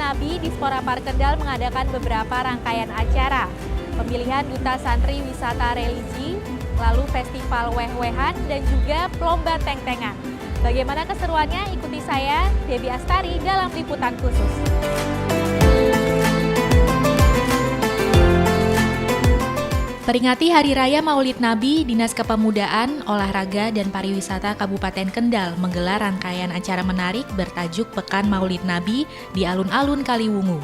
Nabi, Dispora Park Kendal mengadakan beberapa rangkaian acara. Pemilihan Duta Santri Wisata Religi, lalu Festival Weh-Wehan, dan juga Lomba Teng-Tengan. Bagaimana keseruannya? Ikuti saya, Debbie Astari, dalam liputan khusus. Peringati Hari Raya Maulid Nabi, Dinas Kepemudaan, Olahraga, dan Pariwisata Kabupaten Kendal menggelar rangkaian acara menarik bertajuk Pekan Maulid Nabi di alun-alun Kaliwungu.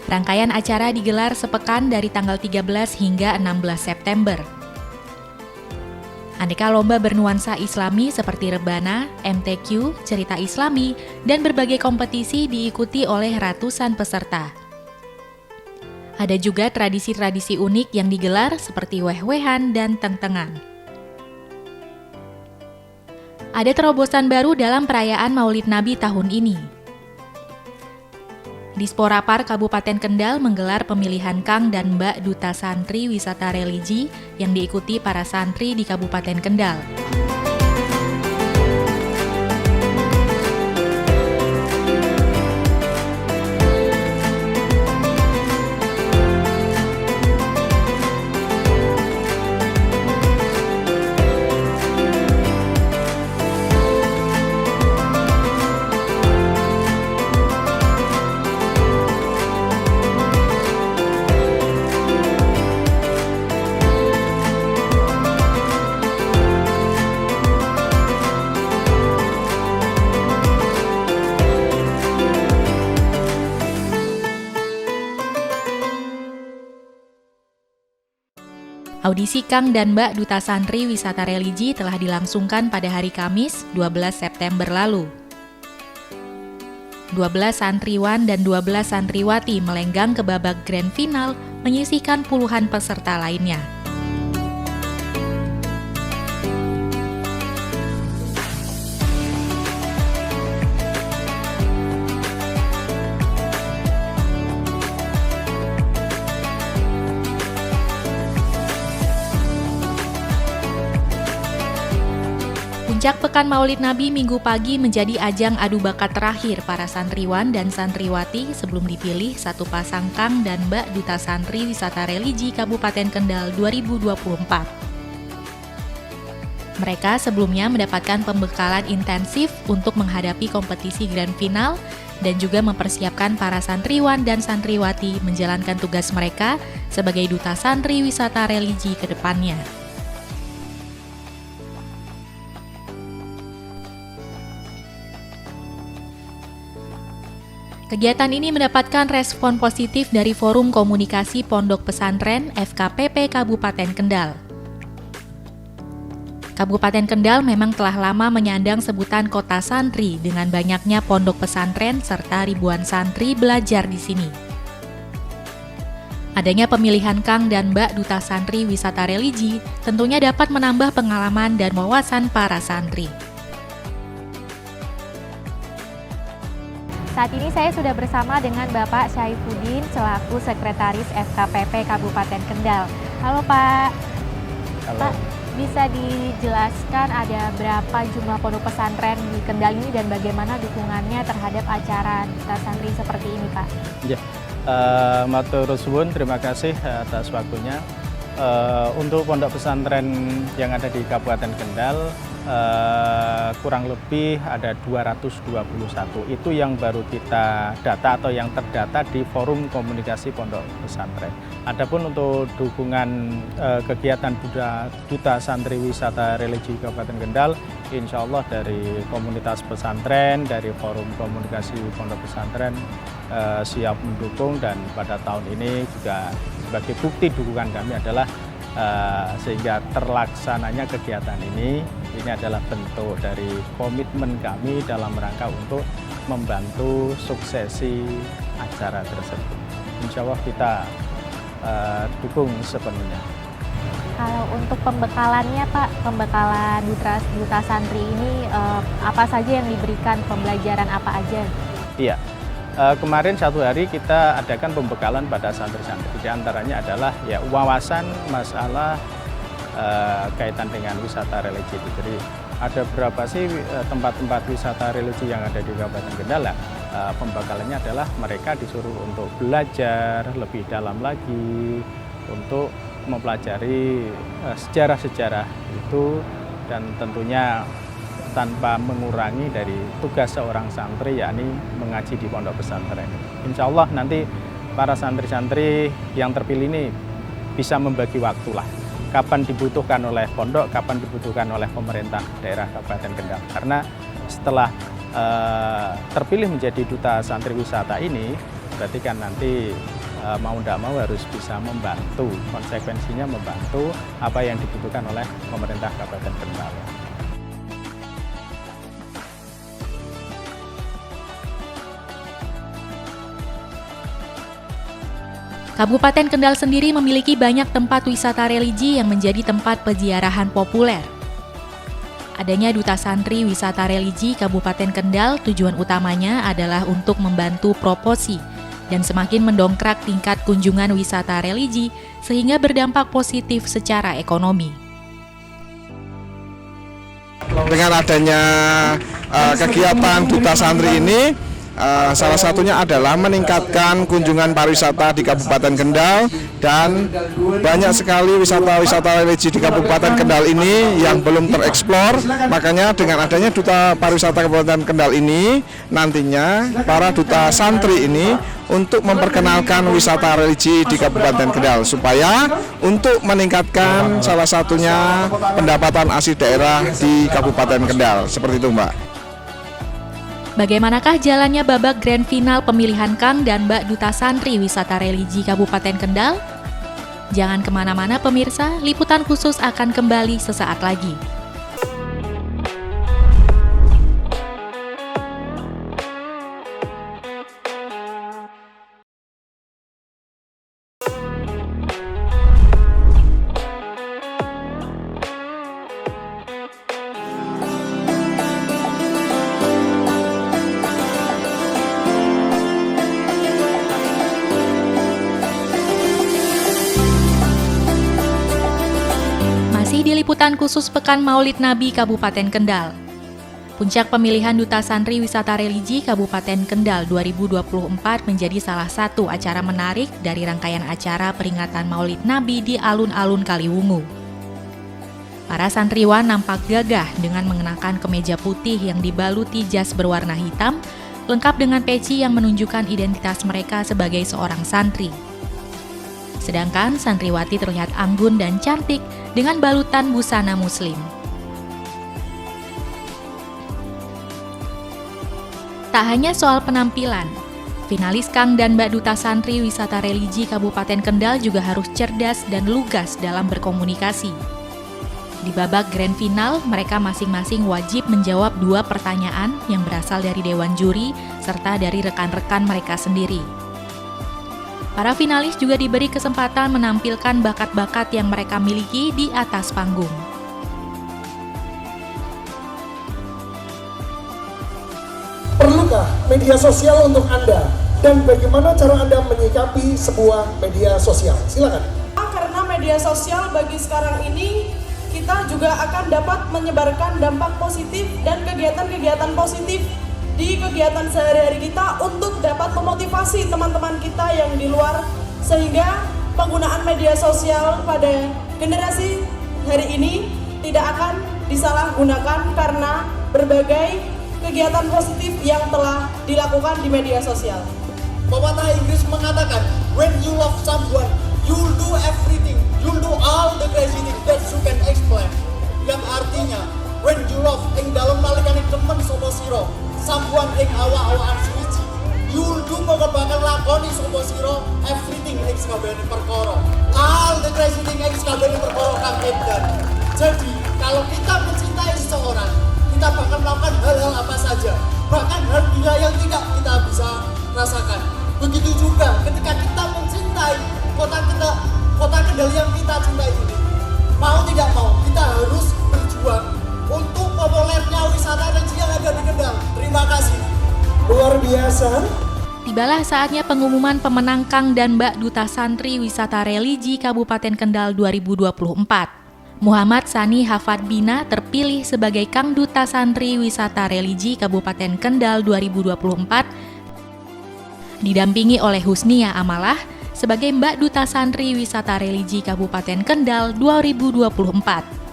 Rangkaian acara digelar sepekan dari tanggal 13 hingga 16 September. Aneka lomba bernuansa Islami seperti rebana, MTQ, cerita Islami, dan berbagai kompetisi diikuti oleh ratusan peserta. Ada juga tradisi-tradisi unik yang digelar seperti weh-wehan dan teng-tengan. Ada terobosan baru dalam perayaan Maulid Nabi tahun ini. Dispora Park Kabupaten Kendal menggelar pemilihan Kang dan Mbak Duta Santri Wisata Religi yang diikuti para santri di Kabupaten Kendal. Audisi Kang dan Mbak Duta Santri Wisata Religi telah dilangsungkan pada hari Kamis, 12 September lalu. 12 santriwan dan 12 santriwati melenggang ke babak grand final, menyisihkan puluhan peserta lainnya. Puncak Pekan Maulid Nabi Minggu pagi menjadi ajang adu bakat terakhir para santriwan dan santriwati sebelum dipilih satu pasang Kang dan Mbak Duta Santri Wisata Religi Kabupaten Kendal 2024. Mereka sebelumnya mendapatkan pembekalan intensif untuk menghadapi kompetisi grand final dan juga mempersiapkan para santriwan dan santriwati menjalankan tugas mereka sebagai Duta Santri Wisata Religi ke depannya. Kegiatan ini mendapatkan respon positif dari Forum Komunikasi Pondok Pesantren FKPP Kabupaten Kendal. Kabupaten Kendal memang telah lama menyandang sebutan kota santri dengan banyaknya pondok pesantren serta ribuan santri belajar di sini. Adanya pemilihan Kang dan Mbak Duta Santri Wisata Religi tentunya dapat menambah pengalaman dan wawasan para santri. Saat ini saya sudah bersama dengan Bapak Syaifuddin selaku Sekretaris FKPP Kabupaten Kendal. Halo Pak. Halo. Pak, bisa dijelaskan ada berapa jumlah pondok pesantren di Kendal ini dan bagaimana dukungannya terhadap acara Duta Santri seperti ini Pak? Ya, matur suwun, terima kasih atas waktunya. Untuk pondok pesantren yang ada di Kabupaten Kendal, kurang lebih ada 221. Itu yang baru kita data atau yang terdata di Forum Komunikasi Pondok Pesantren. Adapun untuk dukungan kegiatan Duta Santri Wisata Religi Kabupaten Kendal, insya Allah dari komunitas pesantren, dari Forum Komunikasi Pondok Pesantren siap mendukung, dan pada tahun ini juga sebagai bukti dukungan kami adalah sehingga terlaksananya kegiatan ini adalah bentuk dari komitmen kami dalam rangka untuk membantu suksesi acara tersebut. Insya Allah kita dukung sepenuhnya. Kalau untuk pembekalannya Pak, pembekalan Duta Santri ini apa saja yang diberikan, pembelajaran apa aja? Iya, kemarin satu hari kita adakan pembekalan pada santri-santri. Di antaranya adalah ya wawasan masalah kaitan dengan wisata religi. Jadi ada berapa sih tempat-tempat wisata religi yang ada di Kabupaten Kendal? Pembekalannya adalah mereka disuruh untuk belajar lebih dalam lagi untuk mempelajari sejarah-sejarah itu, dan tentunya tanpa mengurangi dari tugas seorang santri, yakni mengaji di pondok pesantren. Insya Allah nanti para santri-santri yang terpilih ini bisa membagi waktulah, kapan dibutuhkan oleh pondok, kapan dibutuhkan oleh pemerintah daerah Kabupaten Kendal. Karena setelah terpilih menjadi Duta Santri Wisata ini, berarti kan nanti mau tidak mau harus bisa membantu, konsekuensinya membantu apa yang dibutuhkan oleh pemerintah Kabupaten Kendal. Kabupaten Kendal sendiri memiliki banyak tempat wisata religi yang menjadi tempat peziarahan populer. Adanya Duta Santri Wisata Religi Kabupaten Kendal tujuan utamanya adalah untuk membantu promosi dan semakin mendongkrak tingkat kunjungan wisata religi sehingga berdampak positif secara ekonomi. Dengan adanya kegiatan Duta Santri ini, salah satunya adalah meningkatkan kunjungan pariwisata di Kabupaten Kendal, dan banyak sekali wisata-wisata religi di Kabupaten Kendal ini yang belum tereksplor. Makanya dengan adanya Duta Pariwisata Kabupaten Kendal ini, nantinya para Duta Santri ini untuk memperkenalkan wisata religi di Kabupaten Kendal supaya untuk meningkatkan salah satunya pendapatan asli daerah di Kabupaten Kendal. Seperti itu, Mbak. Bagaimanakah jalannya babak grand final pemilihan Kang dan Mbak Duta Santri Wisata Religi Kabupaten Kendal? Jangan kemana-mana pemirsa, liputan khusus akan kembali sesaat lagi. Di liputan khusus Pekan Maulid Nabi Kabupaten Kendal. Puncak pemilihan Duta Santri Wisata Religi Kabupaten Kendal 2024 menjadi salah satu acara menarik dari rangkaian acara peringatan Maulid Nabi di alun-alun Kaliwungu. Para santriwan nampak gagah dengan mengenakan kemeja putih yang dibaluti jas berwarna hitam, lengkap dengan peci yang menunjukkan identitas mereka sebagai seorang santri. Sedangkan santriwati terlihat anggun dan cantik dengan balutan busana muslim. Tak hanya soal penampilan, finalis Kang dan Mbak Duta Santri Wisata Religi Kabupaten Kendal juga harus cerdas dan lugas dalam berkomunikasi. Di babak grand final, mereka masing-masing wajib menjawab 2 pertanyaan yang berasal dari Dewan Juri serta dari rekan-rekan mereka sendiri. Para finalis juga diberi kesempatan menampilkan bakat-bakat yang mereka miliki di atas panggung. Perlukah media sosial untuk Anda? Dan bagaimana cara Anda menyikapi sebuah media sosial? Silakan. Karena media sosial bagi sekarang ini, kita juga akan dapat menyebarkan dampak positif dan kegiatan-kegiatan positif di kegiatan sehari-hari kita untuk dapat memotivasi teman-teman kita yang di luar, sehingga penggunaan media sosial pada generasi hari ini tidak akan disalahgunakan karena berbagai kegiatan positif yang telah dilakukan di media sosial. Pepatah Inggris mengatakan, when you love someone, you'll do everything, you'll do all the crazy things that you can explain. Yang artinya, when you love, ing dalam nalikane demen sapa sira, someone ing awak-awakan suci, you'll do bakal lakoni sapa-sira everything X kabehane perkara. All the crazy thing X kabehane perkara kang edan. Jadi, kalau kita mencintai seseorang, kita bakal melakukan hal-hal apa saja. Bahkan hal gila yang tidak kita bisa rasakan. Begitu juga ketika kita mencintai kota Kendal yang kita cintai ini. Mau tidak mau, kita harus berjuang untuk populernya wisata religi yang ada di Kendal. Terima kasih. Luar biasa. Tibalah saatnya pengumuman pemenang Kang dan Mbak Duta Santri Wisata Religi Kabupaten Kendal 2024. Muhammad Sani Hafad Bina terpilih sebagai Kang Duta Santri Wisata Religi Kabupaten Kendal 2024, didampingi oleh Husnia Amalah sebagai Mbak Duta Santri Wisata Religi Kabupaten Kendal 2024.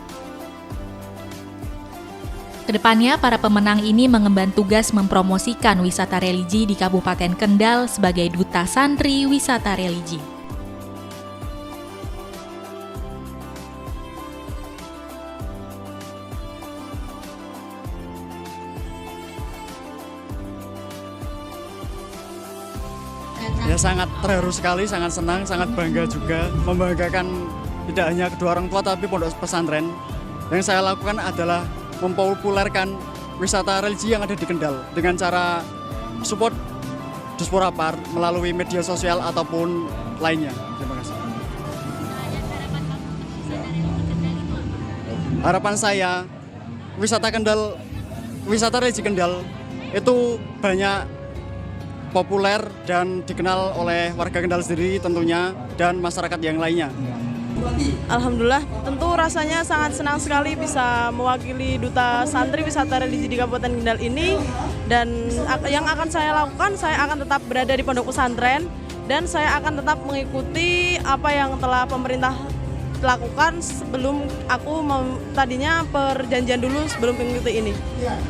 Kedepannya, para pemenang ini mengemban tugas mempromosikan wisata religi di Kabupaten Kendal sebagai Duta Santri Wisata Religi. Ya sangat terharu sekali, sangat senang, sangat bangga juga, membanggakan tidak hanya kedua orang tua tapi pondok pesantren. Yang saya lakukan adalah mempopulerkan wisata religi yang ada di Kendal dengan cara support Dispora Par melalui media sosial ataupun lainnya. Terima kasih. Harapan saya, wisata religi Kendal itu banyak populer dan dikenal oleh warga Kendal sendiri tentunya dan masyarakat yang lainnya. Alhamdulillah, tentu rasanya sangat senang sekali bisa mewakili Duta Santri Wisata Religi di Kabupaten Kendal ini. Dan yang akan saya lakukan, saya akan tetap berada di pondok pesantren dan saya akan tetap mengikuti apa yang telah pemerintah lakukan sebelum aku tadinya perjanjian dulu sebelum mengikuti ini.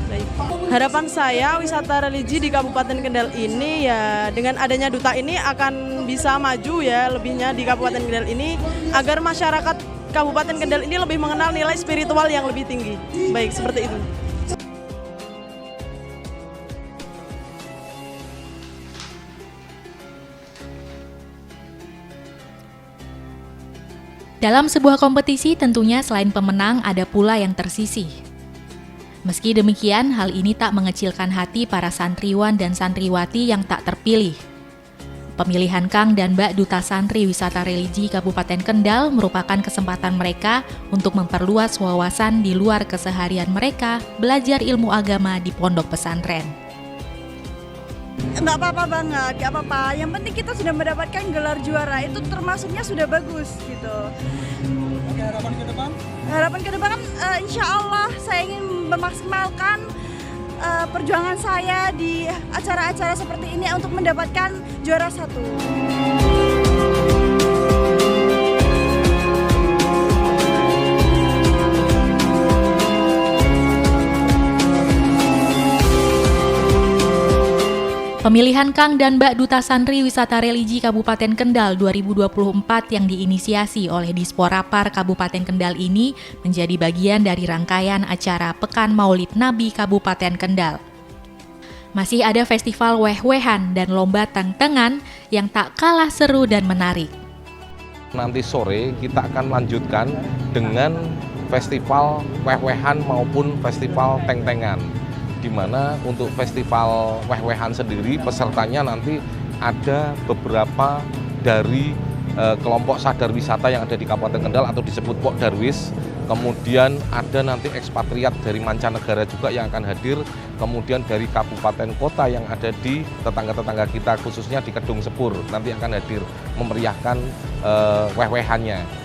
Baik. Harapan saya wisata religi di Kabupaten Kendal ini ya dengan adanya duta ini akan bisa maju ya lebihnya di Kabupaten Kendal ini agar masyarakat Kabupaten Kendal ini lebih mengenal nilai spiritual yang lebih tinggi. Baik, seperti itu. Dalam sebuah kompetisi tentunya selain pemenang ada pula yang tersisih. Meski demikian, hal ini tak mengecilkan hati para santriwan dan santriwati yang tak terpilih. Pemilihan Kang dan Mbak Duta Santri Wisata Religi Kabupaten Kendal merupakan kesempatan mereka untuk memperluas wawasan di luar keseharian mereka belajar ilmu agama di pondok pesantren. Nggak apa-apa banget, nggak apa-apa. Yang penting kita sudah mendapatkan gelar juara, itu termasuknya sudah bagus gitu. Oke, harapan ke depan? Harapan ke depan kan insya Allah saya ingin memaksimalkan perjuangan saya di acara-acara seperti ini untuk mendapatkan juara 1. Pemilihan Kang dan Mbak Duta Santri Wisata Religi Kabupaten Kendal 2024 yang diinisiasi oleh Dispora Par Kabupaten Kendal ini menjadi bagian dari rangkaian acara Pekan Maulid Nabi Kabupaten Kendal. Masih ada festival weh-wehan dan lomba teng-tengan yang tak kalah seru dan menarik. Nanti sore kita akan lanjutkan dengan festival weh-wehan maupun festival teng-tengan. Di mana untuk festival weh-wehan sendiri pesertanya nanti ada beberapa dari kelompok sadar wisata yang ada di Kabupaten Kendal atau disebut Pok Darwis. Kemudian ada nanti ekspatriat dari mancanegara juga yang akan hadir. Kemudian dari kabupaten kota yang ada di tetangga-tetangga kita khususnya di Kedung Sepur nanti akan hadir memeriahkan weh-wehannya.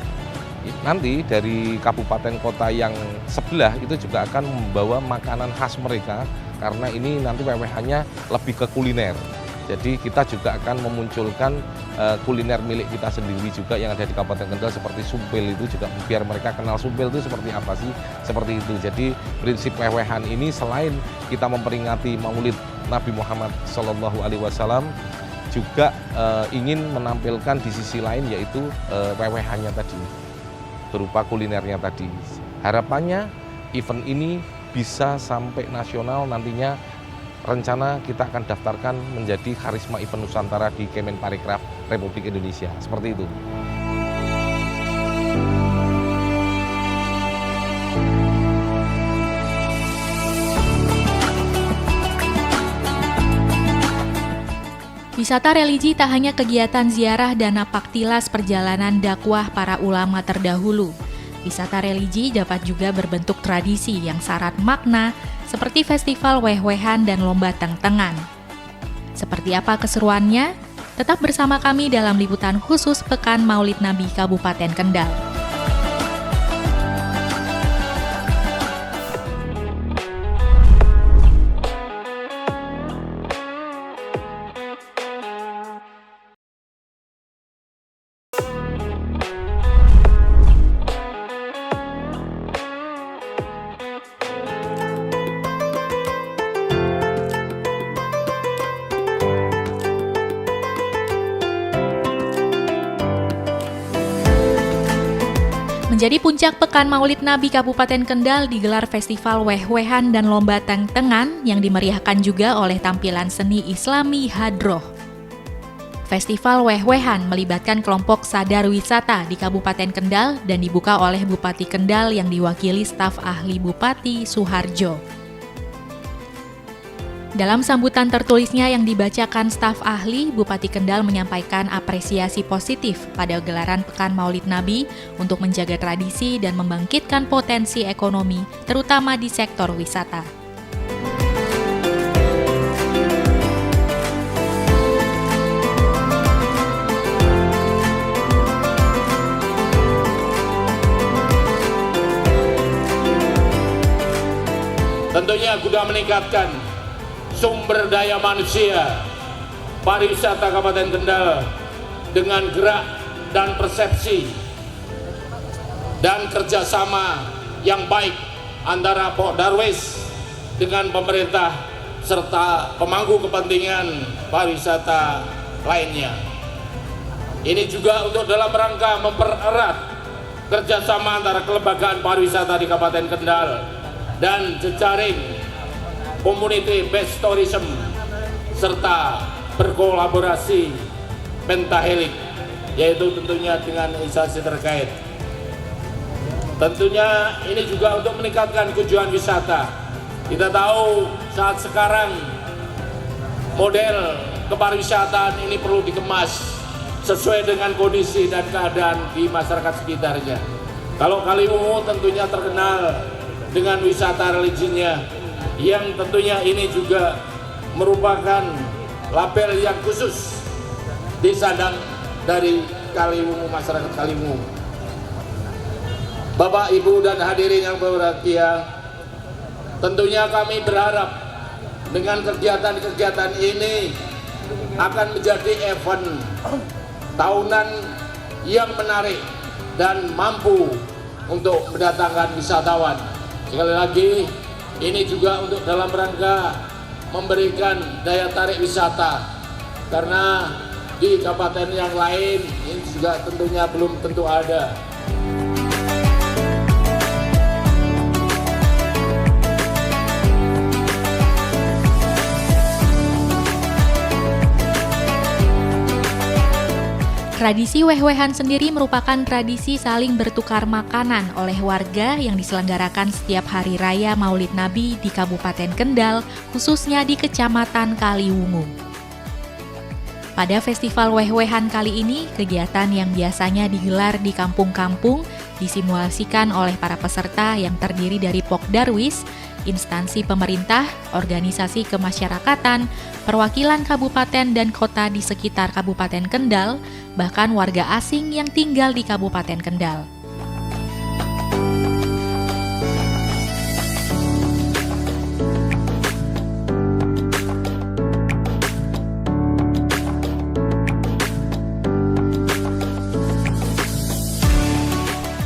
Nanti dari kabupaten kota yang sebelah itu juga akan membawa makanan khas mereka karena ini nanti weh-wehannya lebih ke kuliner. Jadi kita juga akan memunculkan kuliner milik kita sendiri juga yang ada di Kabupaten Kendal seperti sumpil itu juga biar mereka kenal sumpil itu seperti apa sih, seperti itu. Jadi prinsip weh-wehan ini selain kita memperingati Maulid Nabi Muhammad SAW juga ingin menampilkan di sisi lain yaitu weh-wehannya tadi. Berupa kulinernya tadi. Harapannya event ini bisa sampai nasional nantinya rencana kita akan daftarkan menjadi Karisma Event Nusantara di Kemenparekraf Republik Indonesia. Seperti itu. Wisata religi tak hanya kegiatan ziarah dan napaktilas perjalanan dakwah para ulama terdahulu. Wisata religi dapat juga berbentuk tradisi yang syarat makna, seperti festival weh-wehan dan lomba teng-tengan. Seperti apa keseruannya? Tetap bersama kami dalam liputan khusus Pekan Maulid Nabi Kabupaten Kendal. Menjadi puncak Pekan Maulid Nabi Kabupaten Kendal digelar festival weh-wehan dan lomba teng-tengan yang dimeriahkan juga oleh tampilan seni Islami Hadroh. Festival weh-wehan melibatkan kelompok sadar wisata di Kabupaten Kendal dan dibuka oleh Bupati Kendal yang diwakili staf ahli Bupati Suharjo. Dalam sambutan tertulisnya yang dibacakan staf ahli, Bupati Kendal menyampaikan apresiasi positif pada gelaran Pekan Maulid Nabi untuk menjaga tradisi dan membangkitkan potensi ekonomi, terutama di sektor wisata. Tentunya guna meningkatkan sumber daya manusia pariwisata Kabupaten Kendal dengan gerak dan persepsi dan kerjasama yang baik antara Pok Darwis dengan pemerintah serta pemangku kepentingan pariwisata lainnya. Ini juga untuk dalam rangka mempererat kerjasama antara kelembagaan pariwisata di Kabupaten Kendal dan jejaring Community Based Tourism serta berkolaborasi pentahelik, yaitu tentunya dengan instansi terkait. Tentunya ini juga untuk meningkatkan kunjungan wisata. Kita tahu saat sekarang model kepariwisataan ini perlu dikemas sesuai dengan kondisi dan keadaan di masyarakat sekitarnya. Kalau Kaliwungu tentunya terkenal dengan wisata religinya, yang tentunya ini juga merupakan label yang khusus disandang dari Kaliwungu, masyarakat Kaliwungu. Bapak, Ibu, dan hadirin yang berbahagia, tentunya kami berharap dengan kegiatan-kegiatan ini akan menjadi event tahunan yang menarik dan mampu untuk mendatangkan wisatawan. Sekali lagi, ini juga untuk dalam rangka memberikan daya tarik wisata, karena di kabupaten yang lain ini juga tentunya belum tentu ada. Tradisi weh-wehan sendiri merupakan tradisi saling bertukar makanan oleh warga yang diselenggarakan setiap hari raya Maulid Nabi di Kabupaten Kendal, khususnya di Kecamatan Kaliwungu. Pada festival weh-wehan kali ini, kegiatan yang biasanya digelar di kampung-kampung disimulasikan oleh para peserta yang terdiri dari Pok Darwis, instansi pemerintah, organisasi kemasyarakatan, perwakilan kabupaten dan kota di sekitar Kabupaten Kendal, bahkan warga asing yang tinggal di Kabupaten Kendal.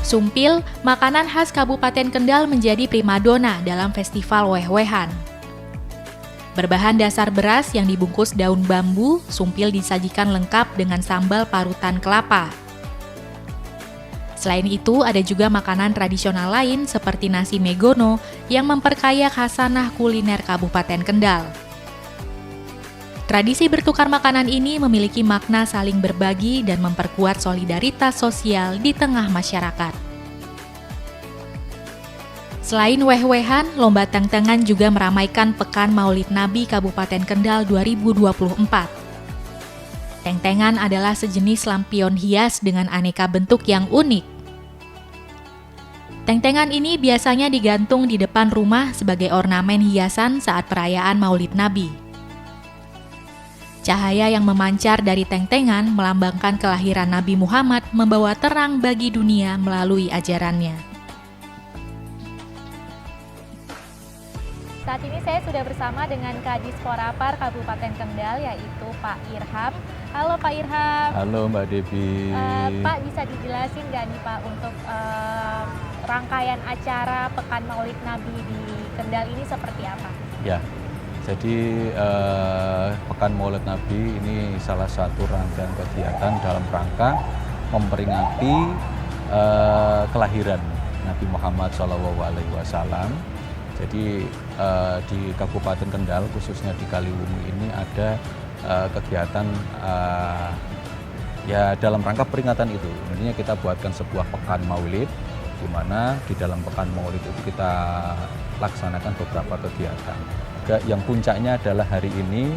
Sumpil, makanan khas Kabupaten Kendal menjadi primadona dalam festival weh-wehan. Berbahan dasar beras yang dibungkus daun bambu, sumpil disajikan lengkap dengan sambal parutan kelapa. Selain itu, ada juga makanan tradisional lain seperti nasi megono yang memperkaya khasanah kuliner Kabupaten Kendal. Tradisi bertukar makanan ini memiliki makna saling berbagi dan memperkuat solidaritas sosial di tengah masyarakat. Selain weh-wehan, lomba teng-tengan juga meramaikan Pekan Maulid Nabi Kabupaten Kendal 2024. Teng-tengan adalah sejenis lampion hias dengan aneka bentuk yang unik. Teng-tengan ini biasanya digantung di depan rumah sebagai ornamen hiasan saat perayaan Maulid Nabi. Cahaya yang memancar dari teng-tengan melambangkan kelahiran Nabi Muhammad membawa terang bagi dunia melalui ajarannya. Saat ini saya sudah bersama dengan Kadis Porapar Kabupaten Kendal, yaitu Pak Irham. Halo Pak Irham. Halo Mbak Devi. Pak, bisa dijelasin nggak nih Pak untuk rangkaian acara Pekan Maulid Nabi di Kendal ini seperti apa? Ya, jadi Pekan Maulid Nabi ini salah satu rangkaian kegiatan dalam rangka memperingati kelahiran Nabi Muhammad SAW. Jadi di Kabupaten Kendal, khususnya di Kaliwungu ini ada kegiatan ya dalam rangka peringatan itu. Intinya kita buatkan sebuah Pekan Maulid, di mana di dalam Pekan Maulid itu kita laksanakan beberapa kegiatan. Yang puncaknya adalah hari ini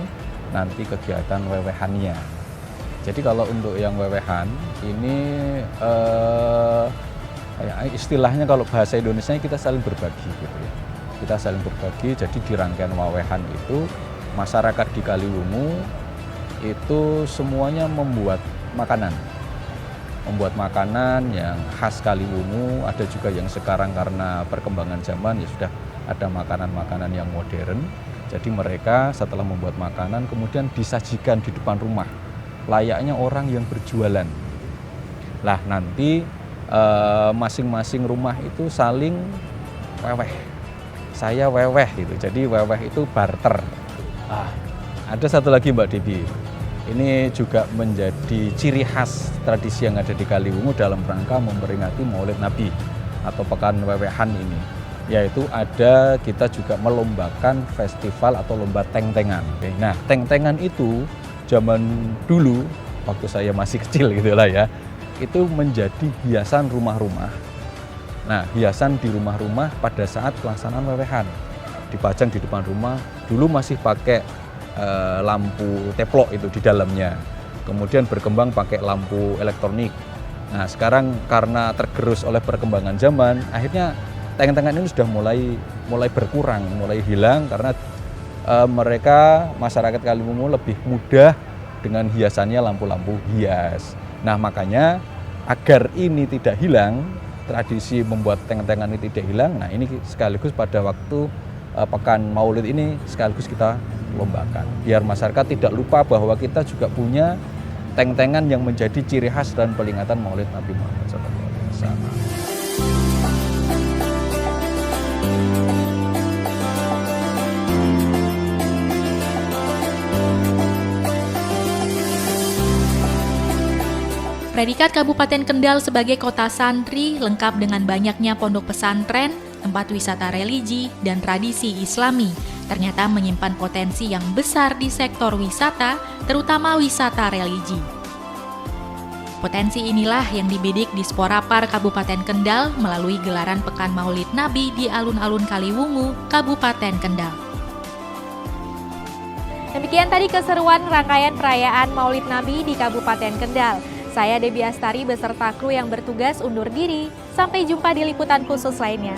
nanti kegiatan wewehannya. Jadi kalau untuk yang wewehan ini istilahnya kalau bahasa Indonesia kita saling berbagi gitu ya. Kita saling berbagi, jadi di rangkaian wewehan itu masyarakat di Kaliwungu itu semuanya membuat makanan. Membuat makanan yang khas Kaliwungu, ada juga yang sekarang karena perkembangan zaman ya sudah ada makanan-makanan yang modern. Jadi mereka setelah membuat makanan kemudian disajikan di depan rumah, layaknya orang yang berjualan. Lah nanti masing-masing rumah itu saling weweh. Saya weweh gitu. Jadi weweh itu barter. Ada satu lagi Mbak Devi. Ini juga menjadi ciri khas tradisi yang ada di Kaliwungu dalam rangka memperingati Maulid Nabi atau Pekan Wewehan ini. Yaitu ada kita juga melombakan festival atau lomba teng-tengan. Nah, teng-tengan itu zaman dulu waktu saya masih kecil gitulah ya, itu menjadi hiasan rumah-rumah. Nah, hiasan di rumah-rumah pada saat pelaksanaan wewehan dipajang di depan rumah. Dulu masih pakai lampu teplok itu di dalamnya. Kemudian berkembang pakai lampu elektronik. Nah, sekarang karena tergerus oleh perkembangan zaman, akhirnya teng-tengan ini sudah mulai berkurang, mulai hilang karena mereka masyarakat Kaliwungu lebih mudah dengan hiasannya lampu-lampu hias. Nah, makanya agar ini tidak hilang, tradisi membuat teng-tengan ini tidak hilang. Nah, ini sekaligus pada waktu Pekan Maulid ini sekaligus kita lombakan. Biar masyarakat tidak lupa bahwa kita juga punya teng-tengan yang menjadi ciri khas dan peringatan Maulid Nabi Muhammad SAW. Predikat Kabupaten Kendal sebagai kota santri lengkap dengan banyaknya pondok pesantren, tempat wisata religi, dan tradisi Islami, ternyata menyimpan potensi yang besar di sektor wisata, terutama wisata religi. Potensi inilah yang dibidik di Sporapar Kabupaten Kendal melalui gelaran Pekan Maulid Nabi di alun-alun Kaliwungu, Kabupaten Kendal. Demikian tadi keseruan rangkaian perayaan Maulid Nabi di Kabupaten Kendal. Saya Debbie Astari beserta kru yang bertugas undur diri. Sampai jumpa di liputan khusus lainnya.